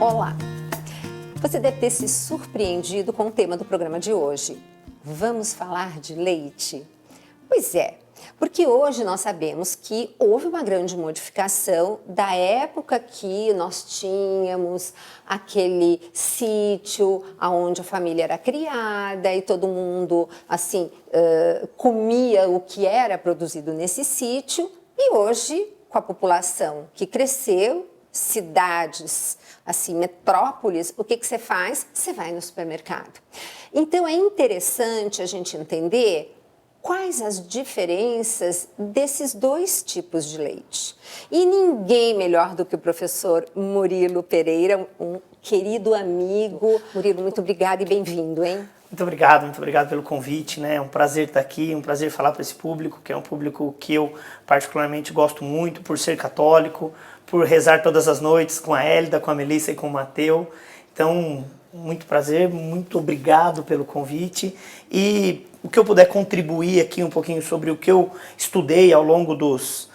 Olá! Você deve ter se surpreendido com o tema do programa de hoje. Vamos falar de leite? Pois é, porque hoje nós sabemos que houve uma grande modificação da época que nós tínhamos aquele sítio onde a família era criada e todo mundo assim comia o que era produzido nesse sítio, e hoje, com a população que cresceu, cidades, assim, metrópoles, o que você faz? Você vai no supermercado. Então é interessante a gente entender quais as diferenças desses dois tipos de leite. E ninguém melhor do que o professor Murilo Pereira, um querido amigo. Murilo, muito obrigada e bem-vindo, hein? Muito obrigado pelo convite, né? É um prazer estar aqui, um prazer falar para esse público, que é um público que eu particularmente gosto muito, por ser católico, por rezar todas as noites com a Hélida, com a Melissa e com o Mateu. Então, muito prazer, muito obrigado pelo convite. E o que eu puder contribuir aqui um pouquinho sobre o que eu estudei ao longo dos,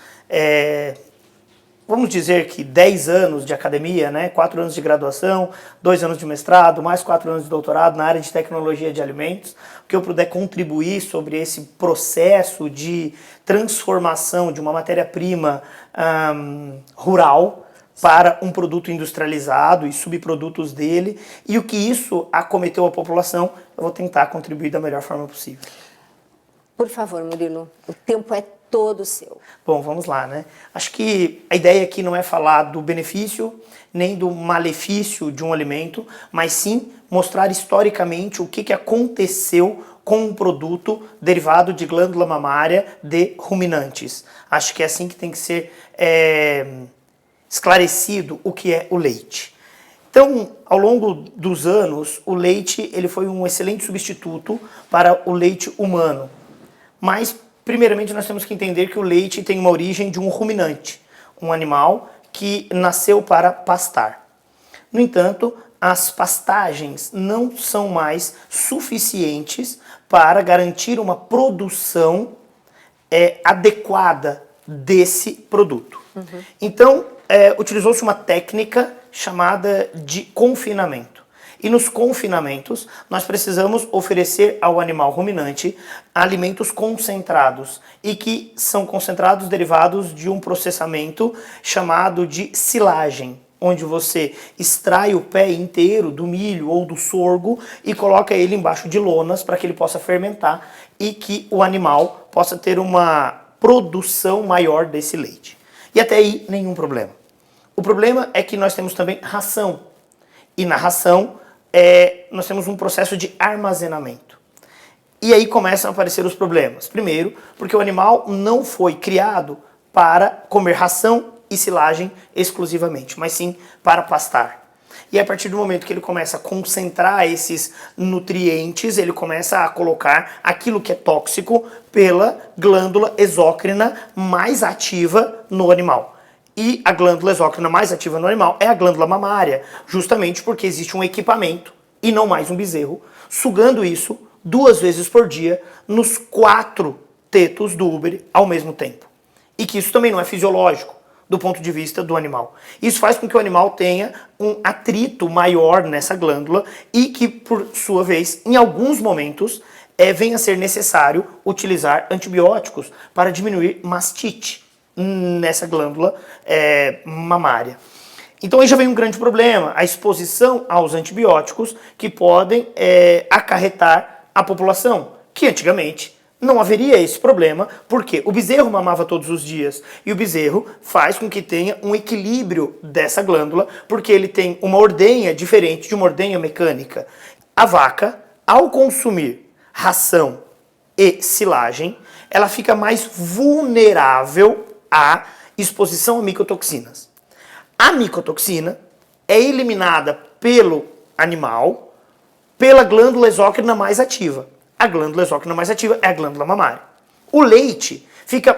vamos dizer que 10 anos de academia, né? 4 anos de graduação, 2 anos de mestrado, mais 4 anos de doutorado na área de tecnologia de alimentos, o que eu puder contribuir sobre esse processo de transformação de uma matéria-prima rural para um produto industrializado e subprodutos dele, e o que isso acometeu a população, eu vou tentar contribuir da melhor forma possível. Por favor, Murilo, o tempo é todo seu. Bom, vamos lá, né? Acho que a ideia aqui não é falar do benefício nem do malefício de um alimento, mas sim mostrar historicamente o que aconteceu com um produto derivado de glândula mamária de ruminantes. Acho que é assim que tem que ser esclarecido o que é o leite. Então, ao longo dos anos, o leite ele foi um excelente substituto para o leite humano. Mas, primeiramente, nós temos que entender que o leite tem uma origem de um ruminante, um animal que nasceu para pastar. No entanto, as pastagens não são mais suficientes para garantir uma produção adequada desse produto. Então, utilizou-se uma técnica chamada de confinamento. E nos confinamentos, nós precisamos oferecer ao animal ruminante alimentos concentrados e que são concentrados derivados de um processamento chamado de silagem, onde você extrai o pé inteiro do milho ou do sorgo e coloca ele embaixo de lonas para que ele possa fermentar e que o animal possa ter uma produção maior desse leite. E até aí, nenhum problema. O problema é que nós temos também ração. E na ração, nós temos um processo de armazenamento. E aí começam a aparecer os problemas. Primeiro, porque o animal não foi criado para comer ração e silagem exclusivamente, mas sim para pastar. E a partir do momento que ele começa a concentrar esses nutrientes, ele começa a colocar aquilo que é tóxico pela glândula exócrina mais ativa no animal. E a glândula exócrina mais ativa no animal é a glândula mamária, justamente porque existe um equipamento, e não mais um bezerro, sugando isso 2 vezes por dia nos 4 tetos do úbere ao mesmo tempo. E que isso também não é fisiológico do ponto de vista do animal. Isso faz com que o animal tenha um atrito maior nessa glândula e que, por sua vez, em alguns momentos, venha a ser necessário utilizar antibióticos para diminuir mastite nessa glândula mamária. Então aí já vem um grande problema, a exposição aos antibióticos que podem acarretar a população, que antigamente não haveria esse problema, porque o bezerro mamava todos os dias e o bezerro faz com que tenha um equilíbrio dessa glândula, porque ele tem uma ordenha diferente de uma ordenha mecânica. A vaca, ao consumir ração e silagem, ela fica mais vulnerável à exposição a micotoxinas. A micotoxina é eliminada pelo animal pela glândula exócrina mais ativa. A glândula exócrina mais ativa é a glândula mamária. O leite fica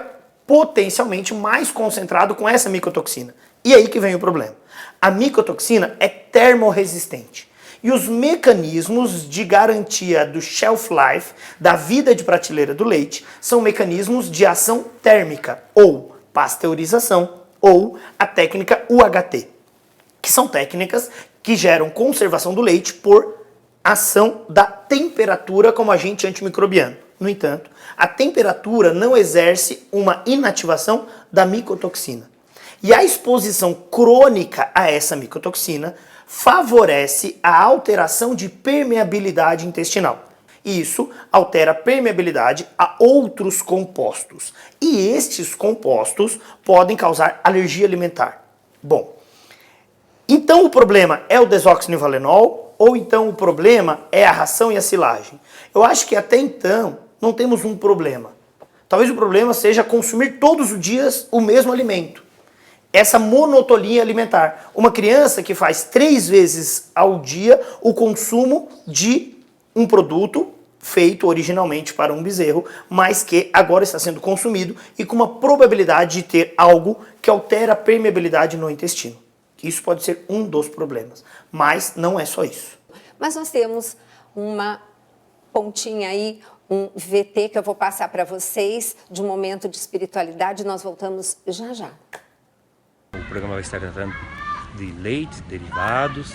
potencialmente mais concentrado com essa micotoxina. E aí que vem o problema. A micotoxina é termorresistente. E os mecanismos de garantia do shelf life, da vida de prateleira do leite, são mecanismos de ação térmica, ou pasteurização, ou a técnica UHT, que são técnicas que geram conservação do leite por ação da temperatura como agente antimicrobiano. No entanto, a temperatura não exerce uma inativação da micotoxina. E a exposição crônica a essa micotoxina favorece a alteração de permeabilidade intestinal. E isso altera a permeabilidade a outros compostos. E estes compostos podem causar alergia alimentar. Bom, então o problema é o desoxinivalenol ou então o problema é a ração e a silagem? Eu acho que até então não temos um problema. Talvez o problema seja consumir todos os dias o mesmo alimento. Essa monotonia alimentar. Uma criança que faz 3 vezes ao dia o consumo de um produto feito originalmente para um bezerro, mas que agora está sendo consumido e com uma probabilidade de ter algo que altera a permeabilidade no intestino. Isso pode ser um dos problemas, mas não é só isso. Mas nós temos uma pontinha aí, um VT que eu vou passar para vocês de um momento de espiritualidade. Nós voltamos já já. O programa vai estar tratando de leite, derivados.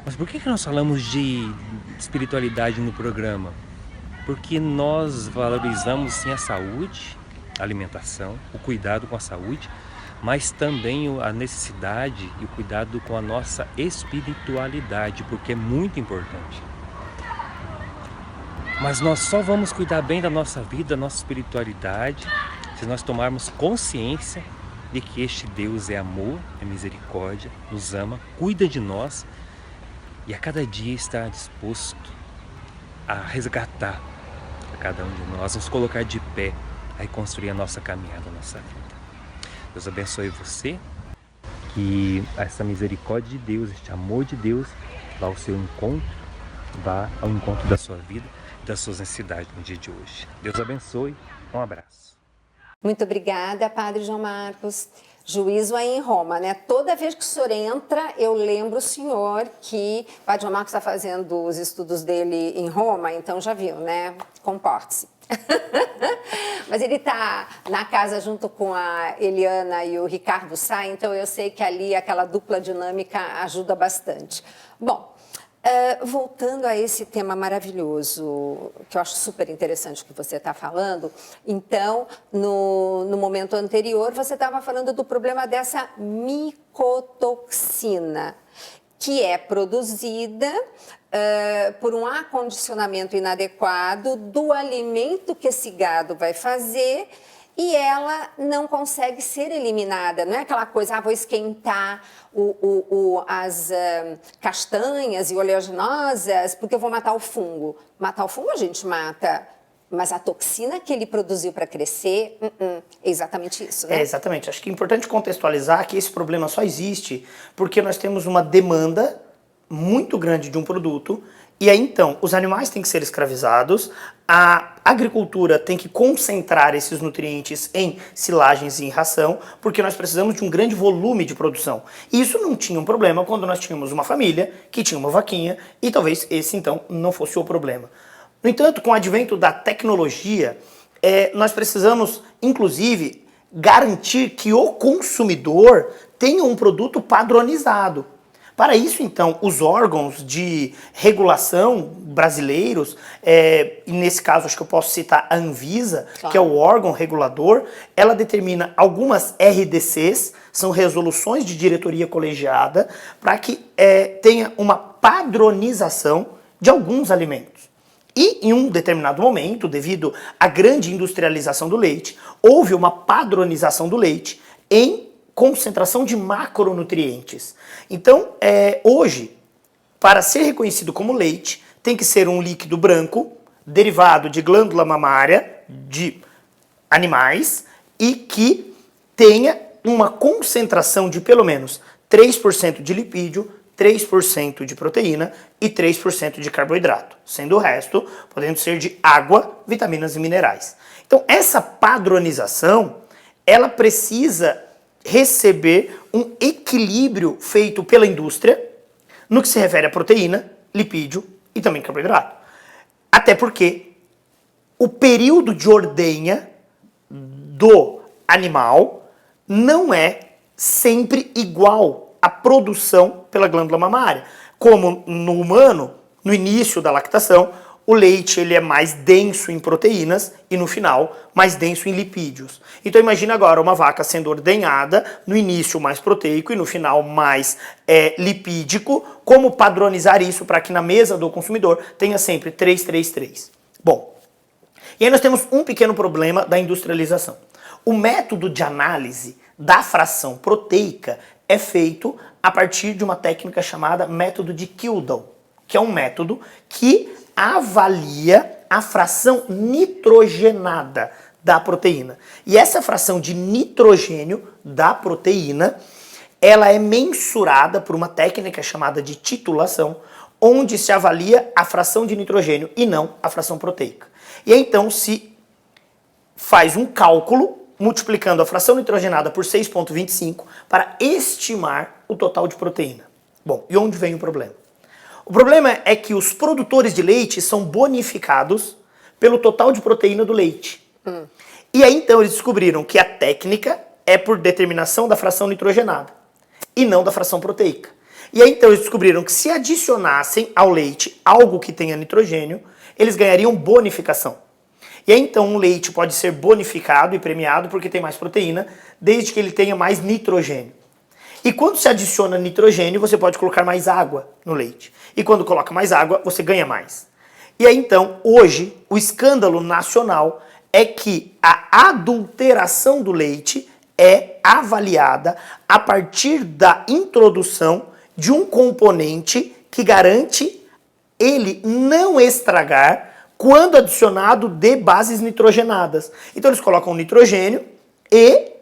Mas por que nós falamos de espiritualidade no programa? Porque nós valorizamos sim a saúde, a alimentação, o cuidado com a saúde, mas também a necessidade e o cuidado com a nossa espiritualidade, porque é muito importante. Mas nós só vamos cuidar bem da nossa vida, da nossa espiritualidade, se nós tomarmos consciência de que este Deus é amor, é misericórdia, nos ama, cuida de nós e a cada dia está disposto a resgatar a cada um de nós, nos colocar de pé, a reconstruir a nossa caminhada, a nossa vida. Deus abençoe você, que essa misericórdia de Deus, este amor de Deus, vá ao seu encontro, vá ao encontro da sua vida, das suas necessidades no dia de hoje. Deus abençoe, um abraço. Muito obrigada, Padre João Marcos. Juízo aí em Roma, né? Toda vez que o senhor entra, eu lembro o senhor que o Padre João Marcos está fazendo os estudos dele em Roma, então já viu, né? Comporte-se. Mas ele está na casa junto com a Eliana e o Ricardo Sá, então eu sei que ali aquela dupla dinâmica ajuda bastante. Bom, voltando a esse tema maravilhoso, que eu acho super interessante o que você está falando, então, no momento anterior, você estava falando do problema dessa micotoxina, que é produzida por um acondicionamento inadequado do alimento que esse gado vai fazer e ela não consegue ser eliminada. Não é aquela coisa, vou esquentar as castanhas e oleaginosas porque eu vou matar o fungo. Matar o fungo a gente mata, mas a toxina que ele produziu para crescer, é exatamente isso, né? É, exatamente. Acho que é importante contextualizar que esse problema só existe porque nós temos uma demanda muito grande de um produto e aí então os animais têm que ser escravizados, a agricultura tem que concentrar esses nutrientes em silagens e em ração, porque nós precisamos de um grande volume de produção. E isso não tinha um problema quando nós tínhamos uma família que tinha uma vaquinha e talvez esse então não fosse o problema. No entanto, com o advento da tecnologia, nós precisamos inclusive garantir que o consumidor tenha um produto padronizado. Para isso, então, os órgãos de regulação brasileiros, e nesse caso acho que eu posso citar a Anvisa, claro, que é o órgão regulador, ela determina algumas RDCs, são resoluções de diretoria colegiada, para que tenha uma padronização de alguns alimentos. E em um determinado momento, devido à grande industrialização do leite, houve uma padronização do leite em concentração de macronutrientes. Então, hoje, para ser reconhecido como leite, tem que ser um líquido branco, derivado de glândula mamária de animais e que tenha uma concentração de pelo menos 3% de lipídio, 3% de proteína e 3% de carboidrato, sendo o resto podendo ser de água, vitaminas e minerais. Então, essa padronização, ela precisa receber um equilíbrio feito pela indústria no que se refere a proteína, lipídio e também carboidrato. Até porque o período de ordenha do animal não é sempre igual produção pela glândula mamária. Como no humano, no início da lactação, o leite ele é mais denso em proteínas e no final mais denso em lipídios. Então imagina agora uma vaca sendo ordenhada, no início mais proteico e no final mais lipídico. Como padronizar isso para que na mesa do consumidor tenha sempre 3, 3, 3? Bom, e aí nós temos um pequeno problema da industrialização. O método de análise da fração proteica é feito a partir de uma técnica chamada método de Kildan, que é um método que avalia a fração nitrogenada da proteína. E essa fração de nitrogênio da proteína, ela é mensurada por uma técnica chamada de titulação, onde se avalia a fração de nitrogênio e não a fração proteica. E aí, então se faz um cálculo multiplicando a fração nitrogenada por 6,25 para estimar o total de proteína. Bom, e onde vem o problema? O problema é que os produtores de leite são bonificados pelo total de proteína do leite. E aí então eles descobriram que a técnica é por determinação da fração nitrogenada e não da fração proteica. E aí então eles descobriram que se adicionassem ao leite algo que tenha nitrogênio, eles ganhariam bonificação. E aí então um leite pode ser bonificado e premiado porque tem mais proteína, desde que ele tenha mais nitrogênio. E quando se adiciona nitrogênio, você pode colocar mais água no leite. E quando coloca mais água, você ganha mais. E aí então, hoje, o escândalo nacional é que a adulteração do leite é avaliada a partir da introdução de um componente que garante ele não estragar quando adicionado de bases nitrogenadas. Então eles colocam nitrogênio e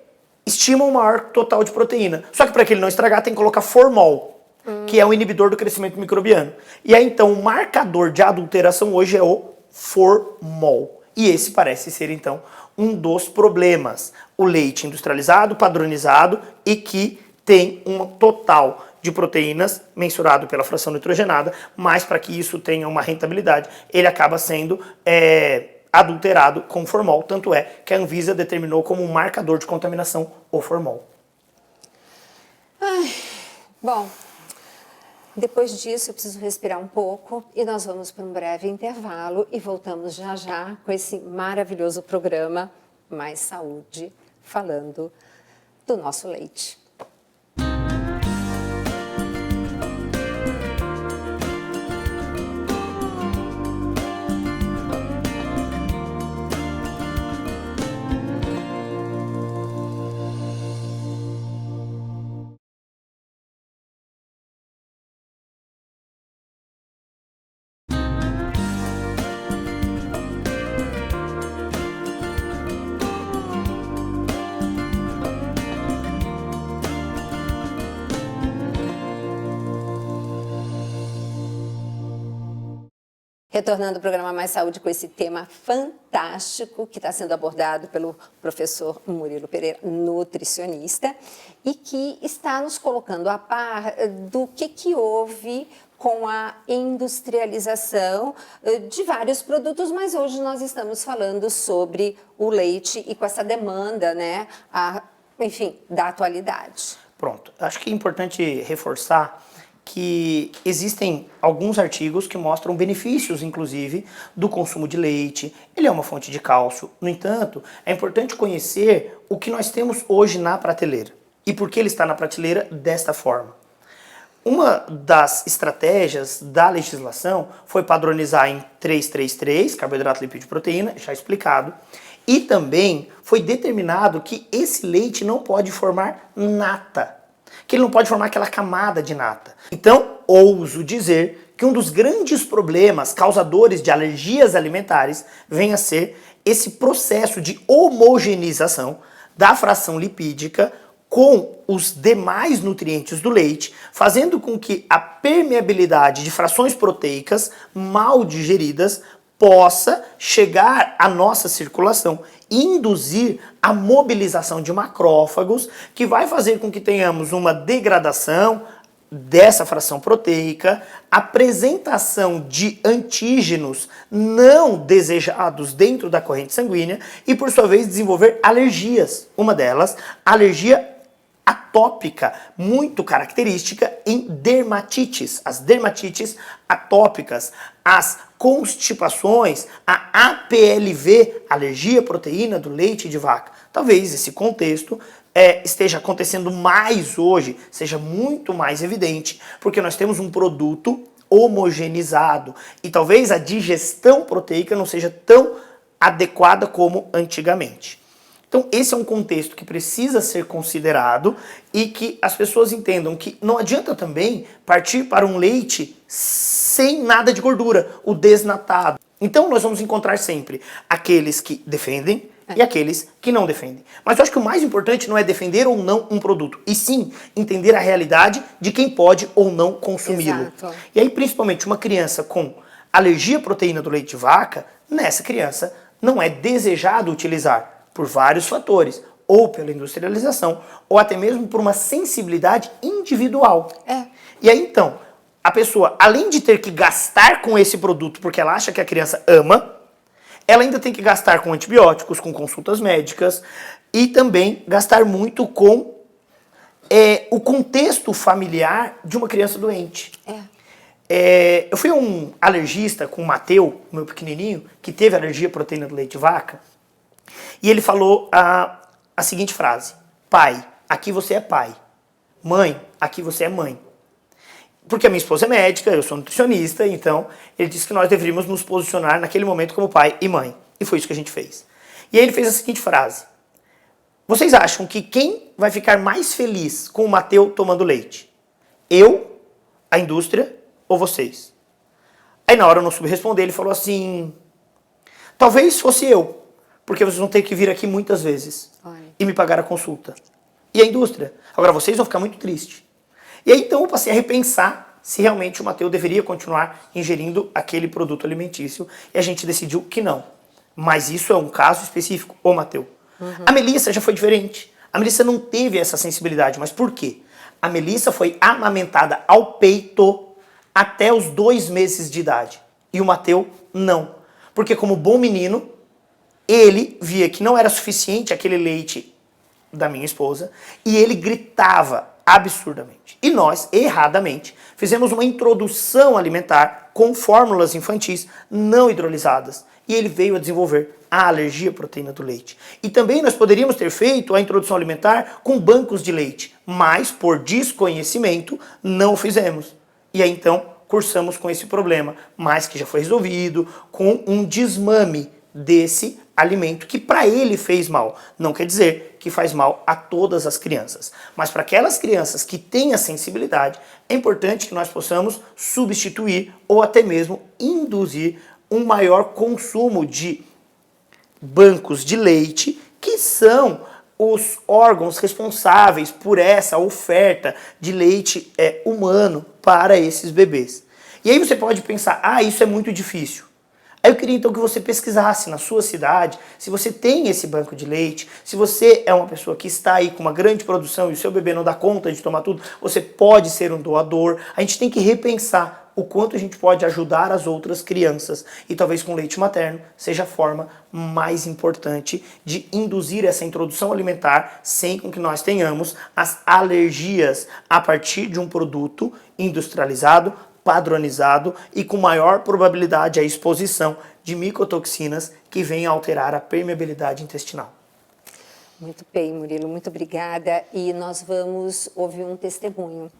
estimam um maior total de proteína. Só que para que ele não estragar tem que colocar formol, que é um inibidor do crescimento microbiano. E aí então o marcador de adulteração hoje é o formol. E esse parece ser então um dos problemas. O leite industrializado, padronizado e que tem um total de proteínas mensurado pela fração nitrogenada, mas para que isso tenha uma rentabilidade, ele acaba sendo adulterado com formol, tanto é que a Anvisa determinou como um marcador de contaminação o formol. Bom, depois disso eu preciso respirar um pouco e nós vamos para um breve intervalo e voltamos já já com esse maravilhoso programa Mais Saúde, falando do nosso leite. Retornando ao programa Mais Saúde com esse tema fantástico que está sendo abordado pelo professor Murilo Pereira, nutricionista, e que está nos colocando a par do que houve com a industrialização de vários produtos, mas hoje nós estamos falando sobre o leite e com essa demanda, né, enfim, da atualidade. Pronto, acho que é importante reforçar que existem alguns artigos que mostram benefícios, inclusive, do consumo de leite. Ele é uma fonte de cálcio. No entanto, é importante conhecer o que nós temos hoje na prateleira e por que ele está na prateleira desta forma. Uma das estratégias da legislação foi padronizar em 333, carboidrato, lipídio e proteína, já explicado, e também foi determinado que esse leite não pode formar nata, que ele não pode formar aquela camada de nata. Então, ouso dizer que um dos grandes problemas causadores de alergias alimentares vem a ser esse processo de homogeneização da fração lipídica com os demais nutrientes do leite, fazendo com que a permeabilidade de frações proteicas mal digeridas possa chegar à nossa circulação e induzir a mobilização de macrófagos, que vai fazer com que tenhamos uma degradação dessa fração proteica, apresentação de antígenos não desejados dentro da corrente sanguínea e, por sua vez, desenvolver alergias. Uma delas, alergia a atópica muito característica em dermatites, as dermatites atópicas, as constipações, a APLV, alergia à proteína do leite de vaca. Talvez esse contexto esteja acontecendo mais hoje, seja muito mais evidente, porque nós temos um produto homogeneizado e talvez a digestão proteica não seja tão adequada como antigamente. Então esse é um contexto que precisa ser considerado e que as pessoas entendam que não adianta também partir para um leite sem nada de gordura, o desnatado. Então nós vamos encontrar sempre aqueles que defendem e aqueles que não defendem. Mas eu acho que o mais importante não é defender ou não um produto, e sim entender a realidade de quem pode ou não consumi-lo. E aí, principalmente, uma criança com alergia à proteína do leite de vaca, nessa criança não é desejado utilizar por vários fatores, ou pela industrialização, ou até mesmo por uma sensibilidade individual. E aí, então, a pessoa, além de ter que gastar com esse produto porque ela acha que a criança ama, ela ainda tem que gastar com antibióticos, com consultas médicas e também gastar muito com o contexto familiar de uma criança doente. Eu fui a um alergista com o Mateu, meu pequenininho, que teve alergia à proteína do leite de vaca, e ele falou a seguinte frase: pai, aqui você é pai. Mãe, aqui você é mãe. Porque a minha esposa é médica, eu sou nutricionista, então ele disse que nós deveríamos nos posicionar naquele momento como pai e mãe. E foi isso que a gente fez. E aí ele fez a seguinte frase: vocês acham que quem vai ficar mais feliz com o Mateu tomando leite? Eu, a indústria ou vocês? Aí na hora eu não soube responder, ele falou assim: talvez fosse eu, porque vocês vão ter que vir aqui muitas vezes e me pagar a consulta. E a indústria? Agora vocês vão ficar muito tristes. E aí então eu passei a repensar se realmente o Mateu deveria continuar ingerindo aquele produto alimentício e a gente decidiu que não. Mas isso é um caso específico, ô Mateu. A Melissa já foi diferente. A Melissa não teve essa sensibilidade, mas por quê? A Melissa foi amamentada ao peito até os 2 meses de idade e o Mateu não. Porque como bom menino, ele via que não era suficiente aquele leite da minha esposa e ele gritava absurdamente. E nós, erradamente, fizemos uma introdução alimentar com fórmulas infantis não hidrolisadas. E ele veio a desenvolver a alergia à proteína do leite. E também nós poderíamos ter feito a introdução alimentar com bancos de leite, mas por desconhecimento não o fizemos. E aí então cursamos com esse problema, mas que já foi resolvido com um desmame desse alimento que para ele fez mal. Não quer dizer que faz mal a todas as crianças, mas para aquelas crianças que têm a sensibilidade, é importante que nós possamos substituir ou até mesmo induzir um maior consumo de bancos de leite, que são os órgãos responsáveis por essa oferta de leite humano para esses bebês. E aí você pode pensar, isso é muito difícil. Aí eu queria então que você pesquisasse na sua cidade se você tem esse banco de leite, se você é uma pessoa que está aí com uma grande produção e o seu bebê não dá conta de tomar tudo, você pode ser um doador. A gente tem que repensar o quanto a gente pode ajudar as outras crianças e talvez com leite materno seja a forma mais importante de induzir essa introdução alimentar sem com que nós tenhamos as alergias a partir de um produto industrializado, padronizado e com maior probabilidade à exposição de micotoxinas que vêm a alterar a permeabilidade intestinal. Muito bem, Murilo, muito obrigada. E nós vamos ouvir um testemunho.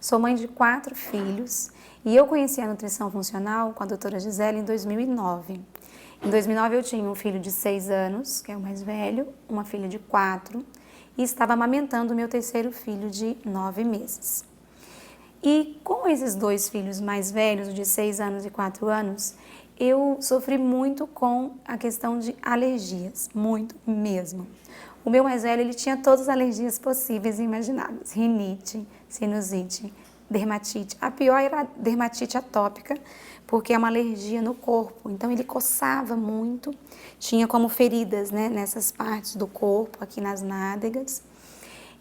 Sou mãe de 4 filhos e eu conheci a nutrição funcional com a doutora Gisele em 2009. Em 2009 eu tinha um filho de 6 anos, que é o mais velho, uma filha de 4 e estava amamentando o meu terceiro filho de 9 meses. E com esses 2 filhos mais velhos, de 6 anos e 4 anos, eu sofri muito com a questão de alergias, muito mesmo. O meu mais velho, ele tinha todas as alergias possíveis e imagináveis, rinite, sinusite, dermatite. A pior era a dermatite atópica, porque é uma alergia no corpo, então ele coçava muito, tinha como feridas, né, nessas partes do corpo, aqui nas nádegas.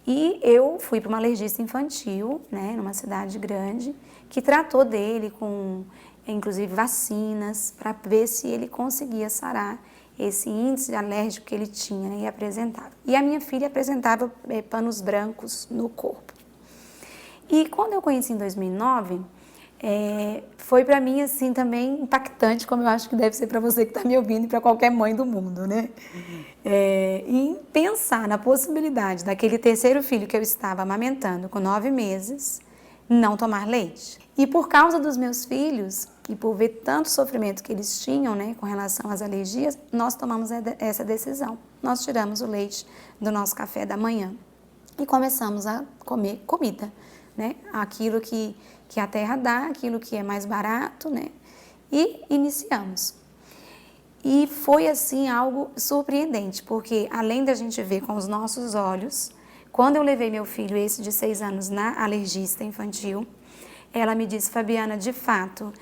E eu fui para uma alergista infantil, né, numa cidade grande, que tratou dele com, inclusive, vacinas, para ver se ele conseguia sarar esse índice alérgico que ele tinha, né, e apresentava. E a minha filha apresentava panos brancos no corpo. E quando eu conheci em 2009, foi para mim assim também impactante, como eu acho que deve ser para você que está me ouvindo e para qualquer mãe do mundo, né? E pensar na possibilidade daquele terceiro filho que eu estava amamentando com 9 meses não tomar leite. E por causa dos meus filhos e por ver tanto sofrimento que eles tinham, né, com relação às alergias, nós tomamos essa decisão. Nós tiramos o leite do nosso café da manhã e começamos a comer comida, né? Aquilo que a terra dá, aquilo que é mais barato, né? E iniciamos. E foi assim algo surpreendente, porque além da gente ver com os nossos olhos, quando eu levei meu filho, esse de 6 anos, na alergista infantil, ela me disse: Fabiana, de fato,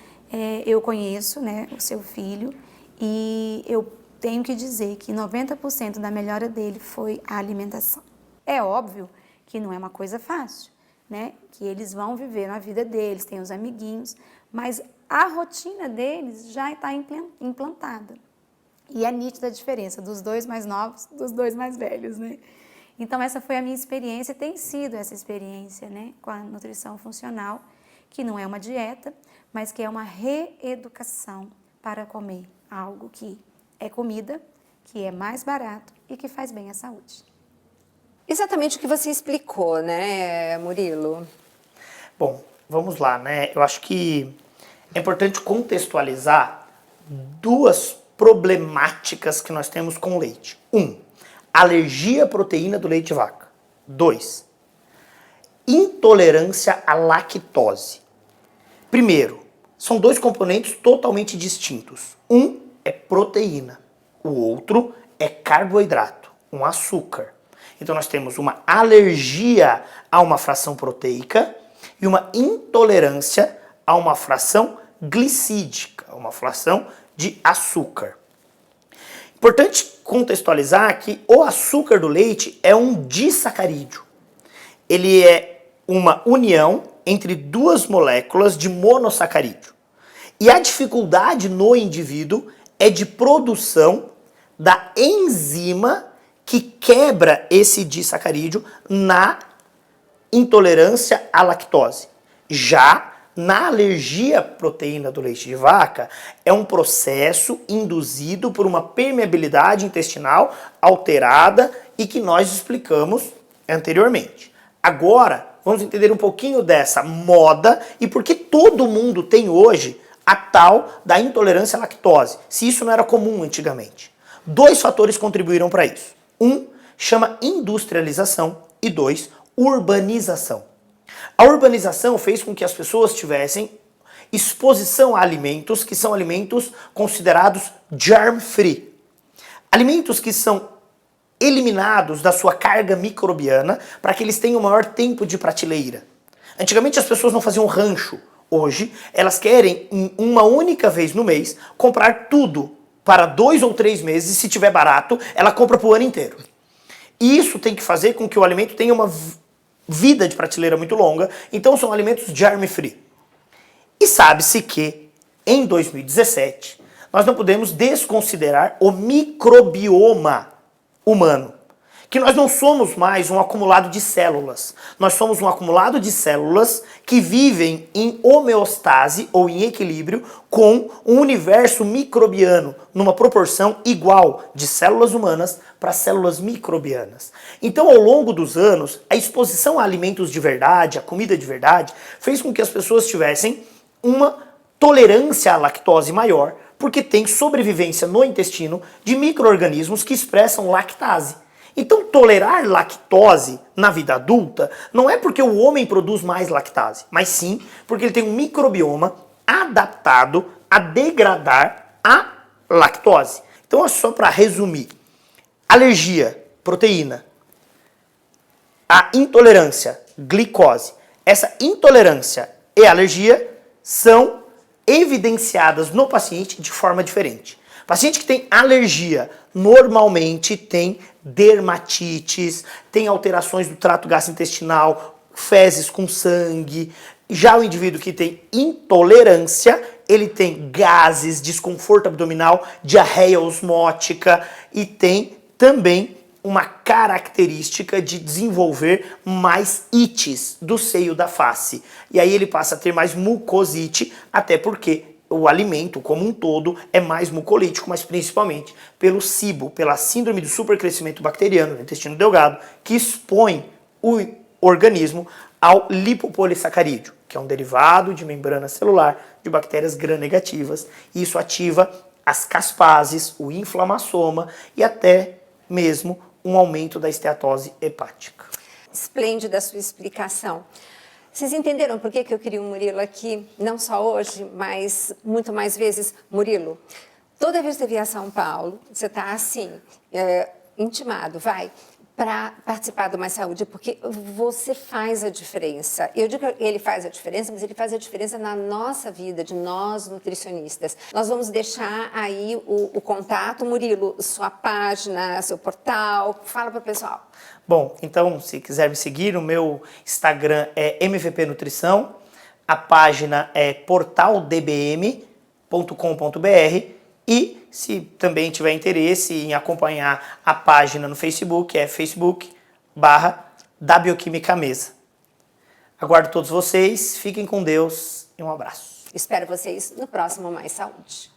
eu conheço, né, o seu filho e eu tenho que dizer que 90% da melhora dele foi a alimentação. É óbvio que não é uma coisa fácil, né, que eles vão viver a vida deles, tem os amiguinhos, mas a rotina deles já está implantada. E é nítida a diferença dos 2 mais novos dos 2 mais velhos, né? Então essa foi a minha experiência, tem sido essa experiência, né, com a nutrição funcional, que não é uma dieta, mas que é uma reeducação para comer algo que é comida, que é mais barato e que faz bem à saúde. Exatamente o que você explicou, né, Murilo? Bom, vamos lá, né? Eu acho que é importante contextualizar 2 problemáticas que nós temos com o leite. 1, alergia à proteína do leite de vaca. 2, intolerância à lactose. Primeiro, são 2 componentes totalmente distintos. Um é proteína, o outro é carboidrato, um açúcar. Então nós temos uma alergia a uma fração proteica e uma intolerância a uma fração glicídica, uma fração de açúcar. Importante contextualizar que o açúcar do leite é um disacarídeo. Ele é uma união entre 2 moléculas de monossacarídeo. E a dificuldade no indivíduo é de produção da enzima que quebra esse disacarídeo na intolerância à lactose. Já na alergia à proteína do leite de vaca, é um processo induzido por uma permeabilidade intestinal alterada e que nós explicamos anteriormente. Agora, vamos entender um pouquinho dessa moda e por que todo mundo tem hoje a tal da intolerância à lactose, se isso não era comum antigamente. 2 fatores contribuíram para isso. 1 chama industrialização e 2, urbanização. A urbanização fez com que as pessoas tivessem exposição a alimentos que são alimentos considerados germ-free. Alimentos que são eliminados da sua carga microbiana para que eles tenham maior tempo de prateleira. Antigamente as pessoas não faziam rancho. Hoje elas querem, em uma única vez no mês, comprar tudo para 2 ou 3 meses e se tiver barato, ela compra para o ano inteiro. E isso tem que fazer com que o alimento tenha uma vida de prateleira muito longa, então são alimentos germ-free. E sabe-se que, em 2017, nós não podemos desconsiderar o microbioma humano, que nós não somos mais um acumulado de células, nós somos um acumulado de células que vivem em homeostase ou em equilíbrio com um universo microbiano, numa proporção igual de células humanas para células microbianas. Então, ao longo dos anos, a exposição a alimentos de verdade, a comida de verdade, fez com que as pessoas tivessem uma tolerância à lactose maior, porque tem sobrevivência no intestino de micro-organismos que expressam lactase. Então, tolerar lactose na vida adulta não é porque o homem produz mais lactase, mas sim porque ele tem um microbioma adaptado a degradar a lactose. Então, só para resumir, alergia, proteína, a intolerância, glicose. Essa intolerância e alergia são evidenciadas no paciente de forma diferente. O paciente que tem alergia normalmente tem dermatites, tem alterações do trato gastrointestinal, fezes com sangue. Já o indivíduo que tem intolerância, ele tem gases, desconforto abdominal, diarreia osmótica e tem também uma característica de desenvolver mais ites do seio da face. E aí ele passa a ter mais mucosite, até porque o alimento como um todo é mais mucolítico, mas principalmente pelo SIBO, pela síndrome do supercrescimento bacteriano do intestino delgado, que expõe o organismo ao lipopolissacarídeo, que é um derivado de membrana celular de bactérias gram-negativas. E isso ativa as caspases, o inflamassoma e até mesmo um aumento da esteatose hepática. Esplêndida a sua explicação. Vocês entenderam por que eu queria o Murilo aqui? Não só hoje, mas muito mais vezes. Murilo, toda vez que você vier a São Paulo, você está assim, intimado, vai, para participar do Mais Saúde, porque você faz a diferença. Eu digo que ele faz a diferença, mas ele faz a diferença na nossa vida, de nós nutricionistas. Nós vamos deixar aí o contato. Murilo, sua página, seu portal, fala para o pessoal. Bom, então, se quiser me seguir, o meu Instagram é MVP Nutrição, a página é portaldbm.com.br e se também tiver interesse em acompanhar a página no Facebook, é facebook.com/da Bioquímica Mesa. Aguardo todos vocês, fiquem com Deus e um abraço. Espero vocês no próximo Mais Saúde.